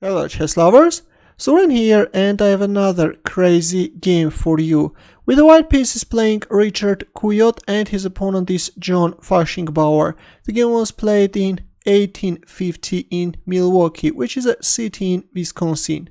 Hello chess lovers, Suren here, and I have another crazy game for you. With the white pieces playing Richard Kujoth and his opponent is John Fashingbauer. The game was played in 1850 in Milwaukee, which is a city in Wisconsin.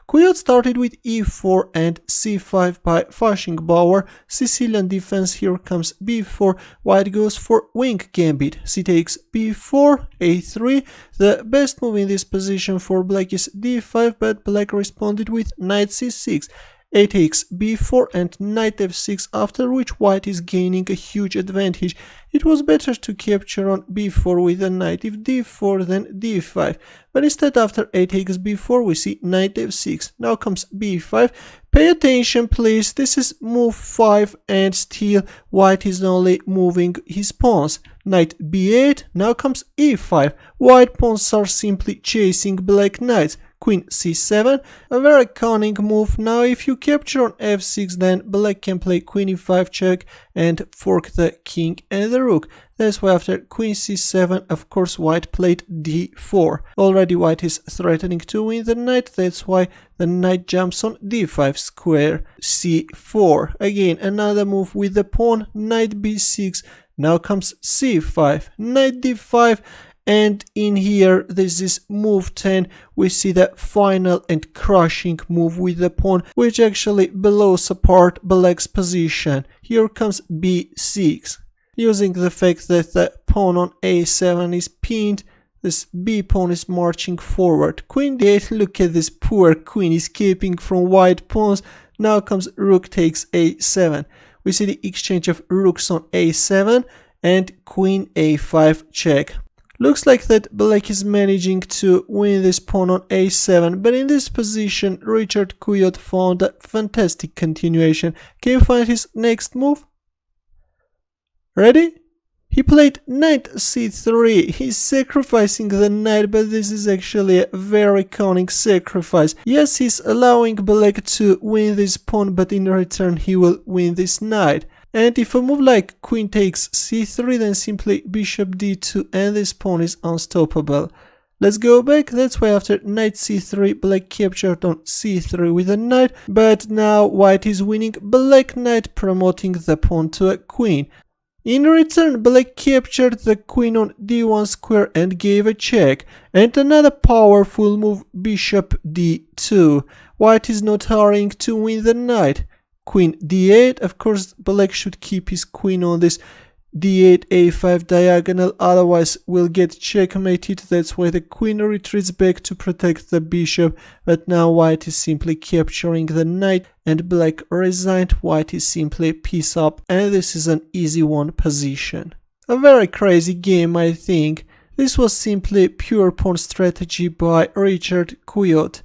Kujoth started with e4 and c5 by Fashingbauer. Sicilian defense, here comes b4, white goes for wing gambit, c takes b4, a3. The best move in this position for black is d5, but black responded with knight c6. A takes b4 and knight f6, after which white is gaining a huge advantage. It was better to capture on b4 with a knight. If d4, then d5, but instead after a takes b4 we see knight f6. Now comes b5. Pay attention please, this is move 5 and still white is only moving his pawns. Knight b8, now comes e5. White pawns are simply chasing black knights. Queen c7, a very cunning move. Now if you capture on f6, then black can play queen e5 check and fork the king and the rook. That's why after queen c7, of course, white played d4. Already white is threatening to win the knight, that's why the knight jumps on d5 square, c4. Again, another move with the pawn, knight b6. Now comes c5, knight d5. And in here, this is move 10, we see the final and crushing move with the pawn, which actually blows apart black's position. Here comes b6. Using the fact that the pawn on a7 is pinned, this b pawn is marching forward. Queen d8, look at this poor queen escaping from white pawns. Now comes rook takes a7. We see the exchange of rooks on a7 and queen a5 check. Looks like that black is managing to win this pawn on a7, but in this position Richard Kujoth found a fantastic continuation. Can you find his next move? Ready? He played knight c3. He's sacrificing the knight, but this is actually a very cunning sacrifice. Yes, he's allowing black to win this pawn, but in return he will win this knight. And if a move like queen takes c3, then simply bishop d2 and this pawn is unstoppable. Let's go back. That's why after knight c3, black captured on c3 with a knight, but now white is winning. Black knight promoting the pawn to a queen. In return, black captured the queen on d1 square and gave a check. And another powerful move, bishop d2. White is not hurrying to win the knight. Queen d8, of course black should keep his queen on this d8 a5 diagonal, otherwise will get checkmated. That's why the queen retreats back to protect the bishop, but now white is simply capturing the knight and black resigned. White is simply piece up, and this is an easy one position. A very crazy game, I think. This was simply pure pawn strategy by Richard Kujoth.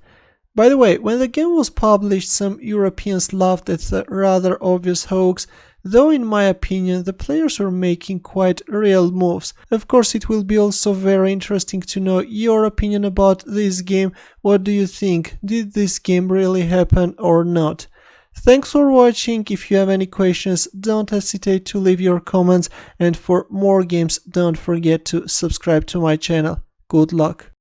By the way, when the game was published, some Europeans laughed at the rather obvious hoax, though in my opinion the players were making quite real moves. Of course, it will be also very interesting to know your opinion about this game. What do you think? Did this game really happen or not? Thanks for watching. If you have any questions, don't hesitate to leave your comments, and for more games, don't forget to subscribe to my channel. Good luck.